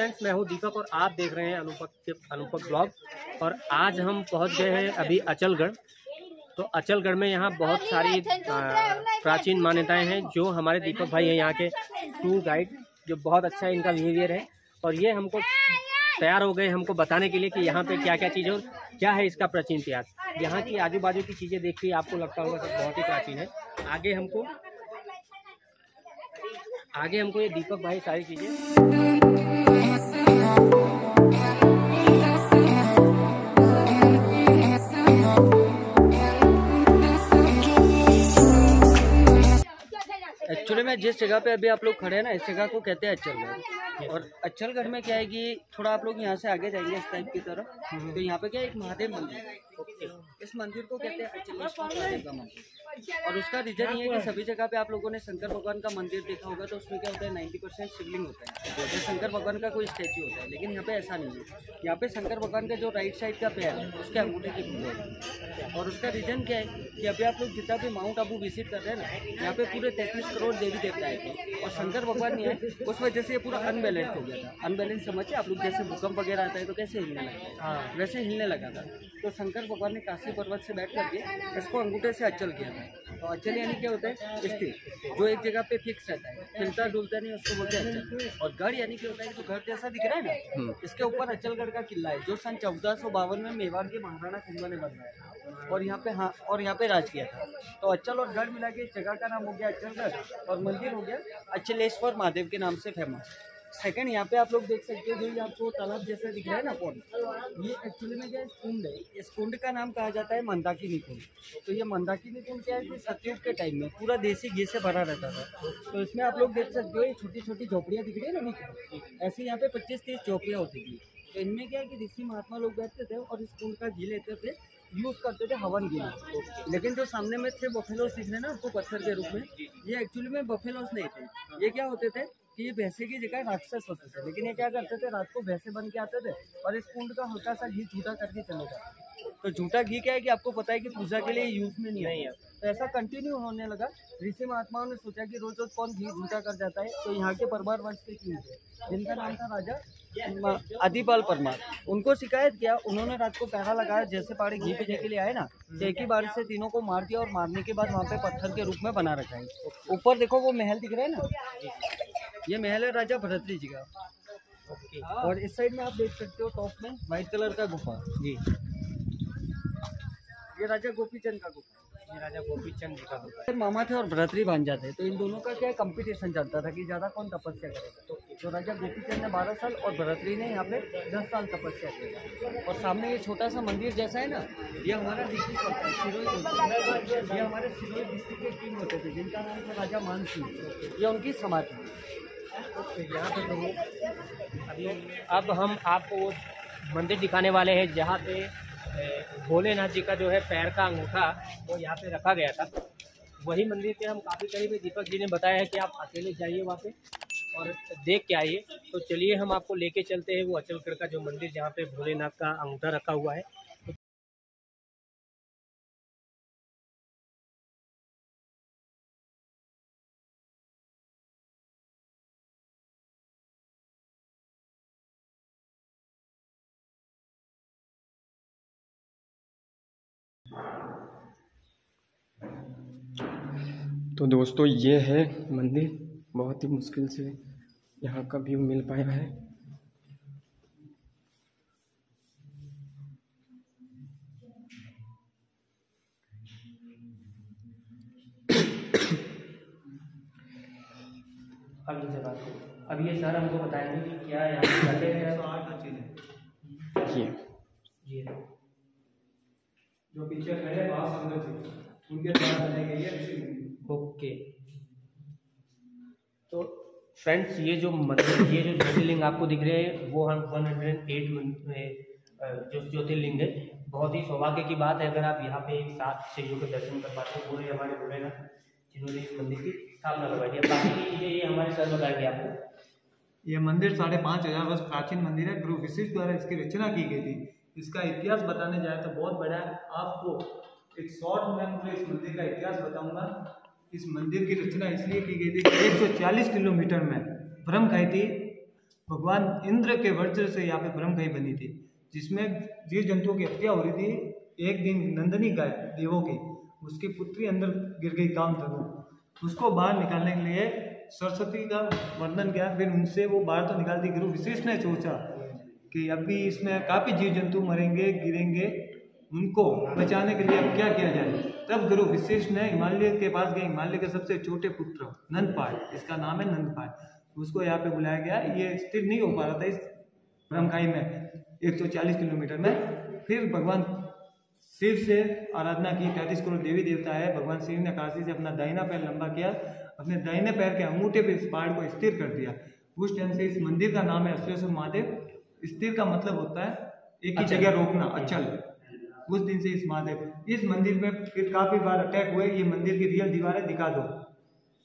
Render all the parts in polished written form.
Friends, मैं हूं दीपक और आप देख रहे हैं अनुपक ब्लॉग। और आज हम पहुंच गए हैं अभी अचलगढ़। तो अचलगढ़ में यहाँ बहुत सारी प्राचीन मान्यताएं हैं जो हमारे दीपक भाई हैं यहाँ के टूर गाइड, जो बहुत अच्छा इनका बिहेवियर है। और ये हमको तैयार हो गए हमको बताने के लिए कि यहाँ पे क्या क्या चीज़ है और क्या है इसका प्राचीन इतिहास। यहाँ की आजू बाजू की चीज़ें देख के आपको लगता होगा सब बहुत ही प्राचीन है। आगे हमको ये दीपक भाई सारी चीज़ें एक्चुअली में जिस जगह पे अभी आप लोग खड़े हैं ना, इस जगह को कहते हैं अचलगढ़। और अचलगढ़ में क्या है कि थोड़ा आप लोग यहाँ से आगे जाएंगे इस टाइप की तरफ, तो यहाँ पे क्या है, एक महादेव मंदिर है। इस मंदिर को कहते हैं अचलेश्वर महादेव का मंदिर। और उसका रीजन ये है कि सभी जगह पे आप लोगों ने शंकर भगवान का मंदिर देखा होगा, तो उसमें क्या होता है 90% शिवलिंग होता है, तो शंकर भगवान का कोई स्टैचू होता है। लेकिन यहाँ पे ऐसा नहीं है। यहाँ पे शंकर भगवान का जो राइट साइड का पैर है उसके अंगूठे की पूजा है। और उसका रीजन क्या है कि अभी आप लोग जितना भी माउंट आबू विजिट कर रहे हैं ना, यहाँ पे पूरे 33 करोड़ देवी देवता है और शंकर भगवान नहीं है। उस वजह से ये पूरा अनबैलेंस हो गया था। अनबैलेंस समझिए आप लोग, जैसे भूकंप वगैरह आता है तो कैसे हिलने लगता है, वैसे हिलने लगा था। तो शंकर भगवान ने काशी पर्वत से बैठ करके इसको अंगूठे से अचल किया था। तो अचल यानी क्या होता है, स्थिर, जो एक जगह पे फिक्स रहता है, हिलता डुलता नहीं, उसको बोलते हैं अचल। और गढ़ यानी क्या होता है, जो घर जैसा दिख रहा है ना, इसके ऊपर अचलगढ़ का किला है, जो सन 1452 में मेवाड़ के महाराणा कुंभा ने बनवाया और यहाँ पे राज किया था। तो अचल और गढ़ मिला के इस जगह का नाम हो गया अचलगढ़ और मंदिर हो गया अचलेश्वर महादेव के नाम से फेमस। सेकंड, यहाँ पे आप लोग देख सकते हो, जो ये आपको तालाब जैसा दिख रहा है ना पॉन्ड, ये एक्चुअली में क्या है, कुंड है। इस कुंड का नाम कहा जाता है मंदाकिनी कुंड। तो ये मंदाकिनी कुंड क्या है कि सतयुग के टाइम में पूरा देसी घी से भरा रहता था। तो इसमें आप लोग देख सकते हो, ये छोटी छोटी झोपड़ियाँ दिख रही है ना नीचे, ऐसे यहाँ पे 25-30 झोपड़ियाँ होती थी। तो इनमें क्या है कि ऋषि महात्मा लोग बैठते थे और इस कुंड का घी लेते थे, यूज़ करते थे हवन के लिए। लेकिन जो सामने में थे बफेलोस दिख रहे हैं ना आपको पत्थर के रूप में, ये एक्चुअली में बफेलोस नहीं थे। ये क्या होते थे कि ये भैंसे की जगह राक्षस होते थे। लेकिन ये क्या करते थे, रात को भैंसे बन के आते थे और इस कुंड का हल्का सा घी झूठा करके चले जाते। तो झूठा घी क्या है कि आपको पता है कि पूजा के लिए यूज में नहीं है। तो ऐसा कंटिन्यू होने लगा। ऋषि महात्माओं ने सोचा कि रोज रोज कौन घी झूठा कर जाता है। तो यहाँ के परमार वंश के किंग थे, जिनका नाम था राजा आदिपाल परमार। उनको शिकायत किया, उन्होंने रात को पहरा लगाया, जैसे पाड़े घी पीने के लिए आए ना, तो एक ही बार से तीनों को मार दिया और मारने के बाद वहाँ पे पत्थर के रूप में बना रखा है। ऊपर देखो वो महल दिख रहा है ना, ये महल है राजा भरतरी जी का। और इस साइड में आप देख सकते हो टॉप में व्हाइट कलर का गुफा जी, ये राजा गोपीचंद का गुफा, ये राजा गोपीचंद जी का गुफा। मामा थे और भरतरी भांजा थे, तो इन दोनों का क्या कंपटीशन चलता था कि ज़्यादा कौन तपस्या करेगा। तो राजा गोपीचंद ने 12 साल और भरतरी ने यहाँ पे 10 साल तपस्या की। और सामने ये छोटा सा मंदिर जैसा है ना, ये हमारा डिस्ट्रिक्ट होता है सिरोही। ये हमारे सिरोही डिस्ट्रिक्ट के किंग होते थे, जिनका नाम था राजा मान सिंह। ये उनकी समाधि है। यहाँ पे तो अब हम आपको वो मंदिर दिखाने वाले हैं जहाँ पे भोलेनाथ जी का जो है पैर का अंगूठा वो यहाँ पे रखा गया था। वही मंदिर के हम काफ़ी करीब, दीपक जी ने बताया है कि आप अकेले जाइए वहाँ पे और देख के आइए। तो चलिए हम आपको लेके चलते हैं वो अचलगढ़ का जो मंदिर जहाँ पे भोलेनाथ का अंगूठा रखा हुआ है। तो दोस्तों ये है मंदिर, बहुत ही मुश्किल से यहाँ का व्यू मिल पाया है। अब ये जगह, अब ये सर हमको बताएंगे कि क्या यहाँ पे जाते हैं। 8 चीज़ें ये जो पीछे खड़े हैं वहाँ अंदर थे, उनके द्वारा बनाई गई है। ओके, तो फ्रेंड्स ये जो मंदिर, ये जो ज्योतिर्लिंग आपको दिख रहे हैं वो हम 108 जो ज्योतिर्लिंग है। बहुत ही सौभाग्य की बात है अगर आप यहाँ पे एक साथ शैयों के दर्शन कर पाते हैं। पूरे हमारे भोलेनाथ जिन्होंने इस मंदिर की स्थापना करवाई है। बाकी की चीज़ें ये हमारे सर बताएंगे आपको। यह मंदिर 5,500 वर्ष प्राचीन मंदिर है। गुरु वशिष्ठ द्वारा इसकी रचना की गई थी। इसका इतिहास बताने जाए तो बहुत बड़ा है। आपको एक शॉर्ट में पूरे इस मंदिर का इतिहास बताऊंगा। इस मंदिर की रचना इसलिए की गई थी कि 140 किलोमीटर में ब्रह्मखाइती भगवान इंद्र के वज्र से यहाँ पे ब्रह्मखाई बनी थी, जिसमें जीव जंतुओं की हत्या हो रही थी। एक दिन नंदनी गाय देवों की, उसकी पुत्री अंदर गिर गई कामधनु, उसको बाहर निकालने के लिए सरस्वती का वर्णन किया, फिर उनसे वो बाहर तो निकाल दी। गुरु वशिष्ठ ने सोचा कि अभी इसमें काफ़ी जीव जंतु मरेंगे, गिरेंगे, उनको बचाने के लिए अब क्या किया जाए। तब गुरु वशिष्ठ ने हिमालय के पास गए। हिमालय के सबसे छोटे पुत्र नंदपाल, इसका नाम है नंदपाल, उसको यहाँ पे बुलाया गया। ये स्थिर नहीं हो पा रहा था इस ब्रह्मखाई में 140 किलोमीटर में। फिर भगवान शिव से आराधना की। 33 करोड़ देवी देवता है। भगवान शिव ने काशी से अपना दाहिना पैर लंबा किया, अपने दाहिने पैर के अंगूठे पे इस पहाड़ को स्थिर कर दिया। उस टाइम से इस मंदिर का नाम है अचलेश्वर महादेव। स्थिर का मतलब होता है एक ही जगह रोकना, अचल। उस दिन से इस महादेव, इस मंदिर में फिर काफी बार अटैक हुए। ये मंदिर की रियल दीवारें दिखा दो,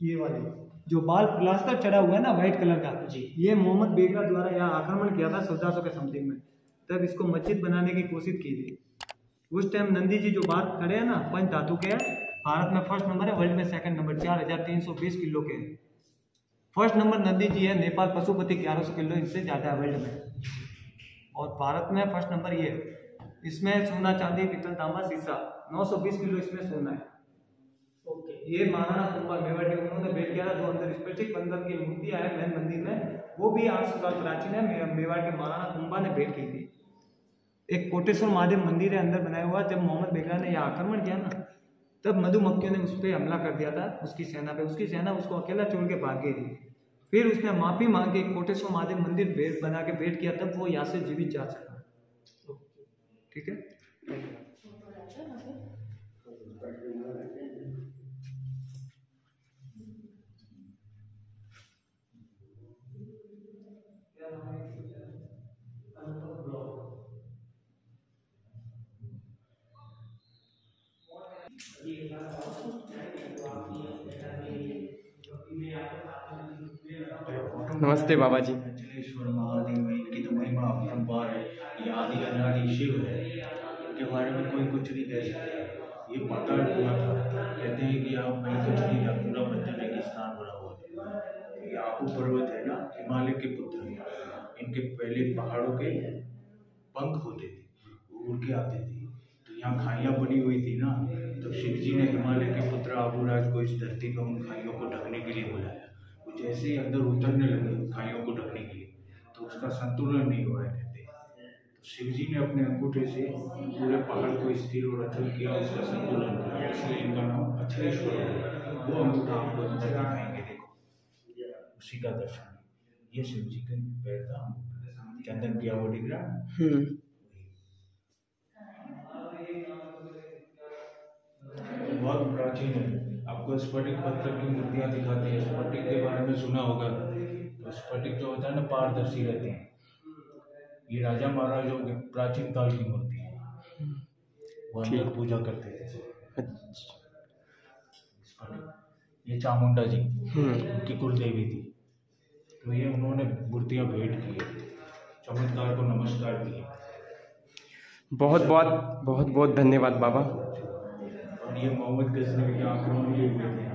ये वाले जो बाल प्लास्टर चढ़ा हुआ है ना व्हाइट कलर का जी, ये मोहम्मद बेगरा द्वारा यहाँ आक्रमण किया था 1400 के समथिंग में, तब इसको मस्जिद बनाने की कोशिश की थी। उस टाइम नंदी जी जो बाहर खड़े हैं ना, पंच धातु के हैं, भारत में फर्स्ट नंबर है, वर्ल्ड में सेकंड नंबर, 4320 किलो के। फर्स्ट नंबर नंदी जी है, नेपाल पशुपति 1100 किलो, इनसे ज़्यादा है वर्ल्ड में। और भारत में फर्स्ट नंबर ये है। इसमें सोना चांदी पित्तल तांबा शीशा 920 किलो इसमें सोना है। ये महाराणा कुंभा मेवाड़ के उन्होंने भेंट किया था, जो अंदर स्पेसिफिक बंदर की मूर्तियां है मैन मंदिर में, वो भी 800 साल प्राचीन है। मेवाड़ के महाराणा कुंभा ने भेंट की थी। एक कोटेश्वर महादेव मंदिर है अंदर बनाया हुआ। जब मोहम्मद बेगरा ने यह आक्रमण किया ना, तब मधुमक्खियों ने उस पर हमला कर दिया था, उसकी सेना पे। उसकी सेना उसको अकेला छोड़ के भाग गई थी। फिर उसने माफी मांग के कोटेश्वर महादेव मंदिर बना के भेंट किया, तब वो यहाँ से जीवित जा सका। ठीक है। नमस्ते बाबा जी। अचलेश्वर महादेव, इनकी तो महिमा अपरंपार है। ये आदि अनादि शिव है, इनके बारे में कोई कुछ नहीं कह सकता। ये पाताल कुआं था, कहते हैं कि यहाँ कहीं कुछ नहीं था, पूरा पत्थर रेगिस्तान बना हुआ था। ये आबू पर्वत है ना, हिमालय के पुत्र हैं। इनके पहले पहाड़ों के पंख होते थे, वो उड़ के आते थे। तो यहाँ खाइयाँ बनी हुई थी ना, तो शिव जी ने हिमालय के पुत्र आबूराज को इस धरती पर उन खाइयों को ढकने के लिए बुलाया। जैसे ही अंदर उतरने लगे खाइयों को ढकने के लिए, तो उसका संतुलन नहीं हो रहा कहते। तो शिव जी ने अपने अंगूठे से पूरे पहाड़ को स्थिर और अचल किया, उसका संतुलन किया, इसलिए इनका नाम अचलेश्वर है। वो अंगूठा आपको अंदर दिखाएंगे, देखो उसी का दर्शन। ये शिव जी के पैर का चंदन किया वो दिख रहा। बहुत प्राचीन है। आपको स्फटिक पत्थर की मूर्तियां दिखाते हैं। स्फटिक के बारे में सुना होगा। तो स्फटिक जो होता है ना, पारदर्शी रहते हैं। ये राजा महाराजों के प्राचीन काल की मूर्ति है, वो अंदर पूजा करते थे। स्फटिक, ये चामुंडा जी उनकी कुल देवी थी, तो ये उन्होंने मूर्तियां भेंट की, चमत्कार को नमस्कार किए। बहुत बहुत धन्यवाद बाबा। और ये मोहम्मद गजनवी के आक्रमण भी हुए थे,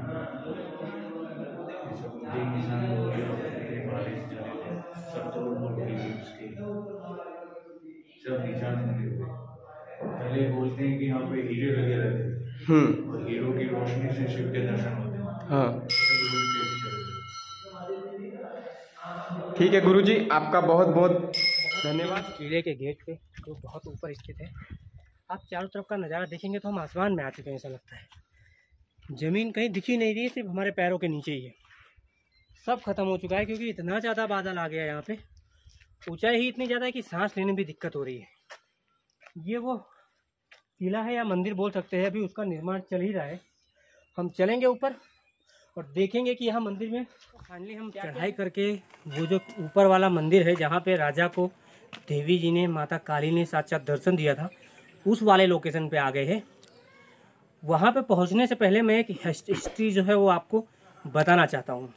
सब उनके निशान हो गए, उनके बारिश जले थे, सब तोड़ फोड़ हुई थी उसके, सब निशान बने हुए। पहले बोलते हैं कि यहाँ पे हीरे लगे रहते थे, और हीरो की रोशनी से शिव के दर्शन होते हैं। हाँ, ठीक है गुरुजी, आपका बहुत बहुत धन्यवाद। किले के गेट पे जो बहुत ऊपर स्थित है, आप चारों तरफ का नज़ारा देखेंगे तो हम आसमान में आ चुके हैं, ऐसा लगता है। ज़मीन कहीं दिख ही नहीं रही है, सिर्फ हमारे पैरों के नीचे ही है। सब खत्म हो चुका है, क्योंकि इतना ज़्यादा बादल आ गया यहाँ पे। ऊंचाई ही इतनी ज़्यादा है कि सांस लेने में भी दिक्कत हो रही है। ये वो किला है या मंदिर बोल सकते हैं, अभी उसका निर्माण चल ही रहा है। हम चलेंगे ऊपर और देखेंगे कि यहाँ मंदिर में फाइनली हम चढ़ाई करके वो जो ऊपर वाला मंदिर है, जहाँ पे राजा को देवी जी ने, माता काली ने साक्षात दर्शन दिया था, उस वाले लोकेशन पे आ गए हैं। वहाँ पे पहुँचने से पहले मैं एक हिस्ट्री जो है वो आपको बताना चाहता हूँ।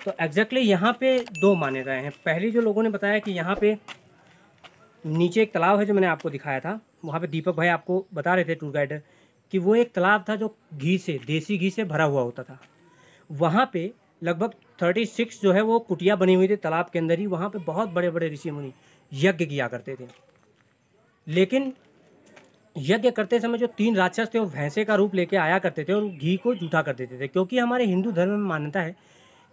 तो एग्जैक्टली यहाँ पे दो मान्यताएं हैं। पहली जो लोगों ने बताया कि यहाँ पे नीचे एक तालाब है, जो मैंने आपको दिखाया था, वहाँ पे दीपक भाई आपको बता रहे थे, टूर गाइडर, कि वो एक तालाब था जो घी से, देसी घी से भरा हुआ होता था। वहाँ पे लगभग 36 जो है वो कुटिया बनी हुई थी तालाब के अंदर ही। वहाँ पे बहुत बड़े बड़े ऋषि मुनि यज्ञ किया करते थे। लेकिन यज्ञ करते समय जो 3 राक्षस थे वो भैंसे का रूप लेके आया करते थे और घी को जूठा कर देते थे, क्योंकि हमारे हिंदू धर्म में मान्यता है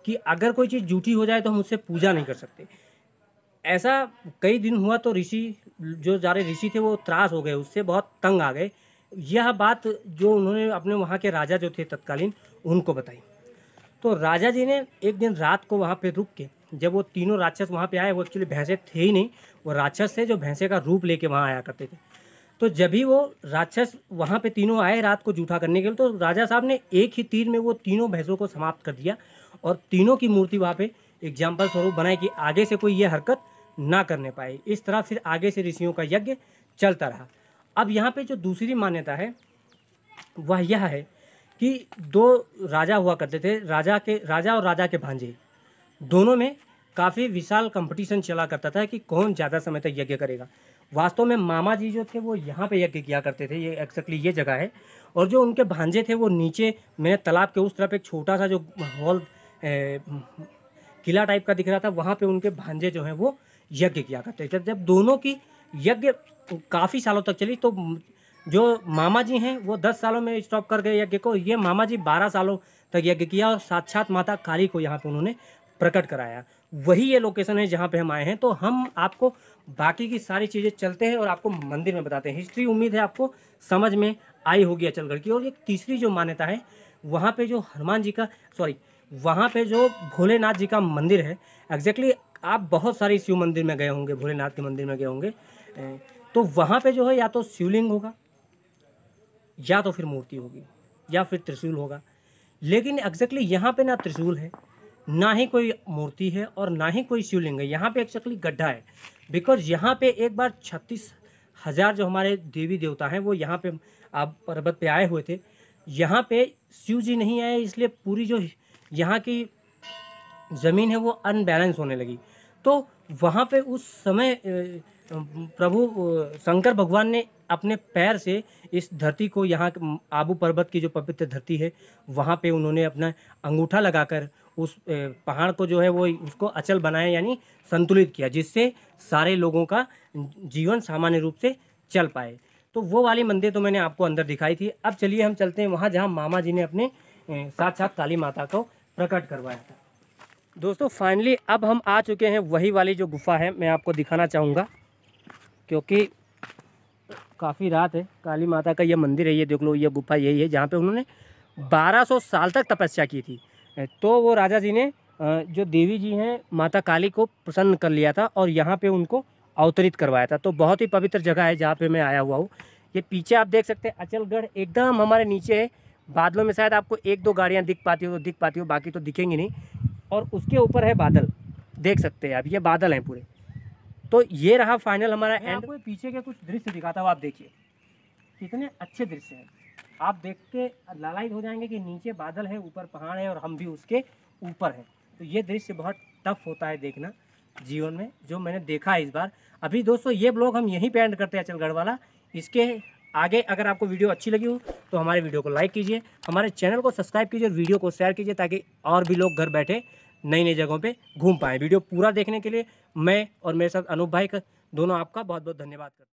कि अगर कोई चीज़ जूठी हो जाए तो हम उससे पूजा नहीं कर सकते। ऐसा कई दिन हुआ तो ऋषि, जो सारे ऋषि थे वो त्रास हो गए, उससे बहुत तंग आ गए। यह बात जो उन्होंने अपने वहाँ के राजा जो थे तत्कालीन उनको बताई। तो राजा जी ने एक दिन रात को वहाँ पे रुक के, जब वो तीनों राक्षस वहाँ पे आए, वो एक्चुअली भैंसे थे ही नहीं, वो राक्षस थे जो भैंसे का रूप लेके वहाँ आया करते थे। तो जब भी वो राक्षस वहाँ पे तीनों आए रात को जूठा करने के लिए, तो राजा साहब ने एक ही तीर में वो तीनों भैंसों को समाप्त कर दिया और तीनों की मूर्ति वहाँ पे एग्जाम्पल स्वरूप बनाई कि आगे से कोई ये हरकत ना करने पाए। इस तरह फिर आगे से ऋषियों का यज्ञ चलता रहा। अब यहाँ पे जो दूसरी मान्यता है वह यह है कि 2 राजा हुआ करते थे, राजा और राजा के भांजे, दोनों में काफ़ी विशाल कंपटीशन चला करता था कि कौन ज़्यादा समय तक यज्ञ करेगा। वास्तव में मामा जी जो थे वो यहाँ पे यज्ञ किया करते थे, ये एक्जैक्टली ये जगह है। और जो उनके भांजे थे वो नीचे मैंने तालाब के उस तरफ एक छोटा सा जो हॉल किला टाइप का दिख रहा था, वहाँ पे उनके भांजे जो हैं वो यज्ञ किया करते थे। जब दोनों की यज्ञ काफ़ी सालों तक चली तो जो मामा जी हैं वो 10 सालों में स्टॉप कर गए यज्ञ को। ये मामा जी 12 सालों तक यज्ञ किया और साक्षात माता काली को यहाँ पे उन्होंने प्रकट कराया। वही ये लोकेशन है जहाँ पे हम आए हैं। तो हम आपको बाकी की सारी चीज़ें चलते हैं और आपको मंदिर में बताते हैं। हिस्ट्री उम्मीद है आपको समझ में आई होगी अचलगढ़ की। और एक तीसरी जो मान्यता है, वहाँ पे जो हनुमान जी का वहाँ पे जो भोलेनाथ जी का मंदिर है, एग्जैक्टली आप बहुत सारे शिव मंदिर में गए होंगे, भोलेनाथ के मंदिर में गए होंगे, तो वहाँ पे जो है या तो शिवलिंग होगा या तो फिर मूर्ति होगी या फिर त्रिशूल होगा। लेकिन एग्जैक्टली यहाँ पे ना त्रिशूल है, ना ही कोई मूर्ति है और ना ही कोई शिवलिंग है। यहाँ पे एक्चुअली गड्ढा है। बिकॉज यहाँ पे एक बार 36,000 जो हमारे देवी देवता हैं वो यहाँ पे आप पर्वत पे आए हुए थे। यहाँ पे शिव जी नहीं आए, इसलिए पूरी जो यहाँ की ज़मीन है वो अनबैलेंस होने लगी। तो वहाँ पे उस समय प्रभु शंकर भगवान ने अपने पैर से इस धरती को, यहाँ आबू पर्वत की जो पवित्र धरती है, वहाँ पे उन्होंने अपना अंगूठा लगाकर उस पहाड़ को जो है वो उसको अचल बनाया, यानी संतुलित किया, जिससे सारे लोगों का जीवन सामान्य रूप से चल पाए। तो वो वाली मंदिर तो मैंने आपको अंदर दिखाई थी। अब चलिए हम चलते हैं वहाँ जहाँ मामा जी ने अपने साक्षात काली माता को प्रकट करवाया था। दोस्तों फाइनली अब हम आ चुके हैं वही वाली जो गुफा है, मैं आपको दिखाना चाहूँगा क्योंकि काफ़ी रात है। काली माता का ये मंदिर है, ये देख लो, ये गुफा यही है जहाँ पे उन्होंने 1200 साल तक तपस्या की थी। तो वो राजा जी ने जो देवी जी हैं माता काली को प्रसन्न कर लिया था और यहाँ पे उनको अवतरित करवाया था। तो बहुत ही पवित्र जगह है जहाँ पे मैं आया हुआ हूँ। ये पीछे आप देख सकते हैं अचलगढ़ एकदम हमारे नीचे है। बादलों में शायद आपको 1-2 गाड़ियाँ दिख पाती हो, बाकी तो दिखेंगी नहीं। और उसके ऊपर है बादल, देख सकते हैं आप, ये बादल हैं पूरे। तो ये रहा फाइनल हमारा एंड। आपको पीछे के कुछ दृश्य दिखाता हूँ, आप देखिए कितने अच्छे दृश्य हैं। आप देख के लालायित हो जाएंगे कि नीचे बादल है, ऊपर पहाड़ है और हम भी उसके ऊपर हैं। तो ये दृश्य बहुत टफ होता है देखना जीवन में, जो मैंने देखा है इस बार। अभी दोस्तों ये ब्लॉग हम यहीं पे एंड करते हैं अचलगढ़ वाला। इसके आगे अगर आपको वीडियो अच्छी लगी हो तो हमारे वीडियो को लाइक कीजिए, हमारे चैनल को सब्सक्राइब कीजिए और वीडियो को शेयर कीजिए ताकि और भी लोग घर बैठे नई नई जगहों पे घूम पाएँ। वीडियो पूरा देखने के लिए मैं और मेरे साथ अनूप भाई का दोनों आपका बहुत बहुत धन्यवाद करते हैं।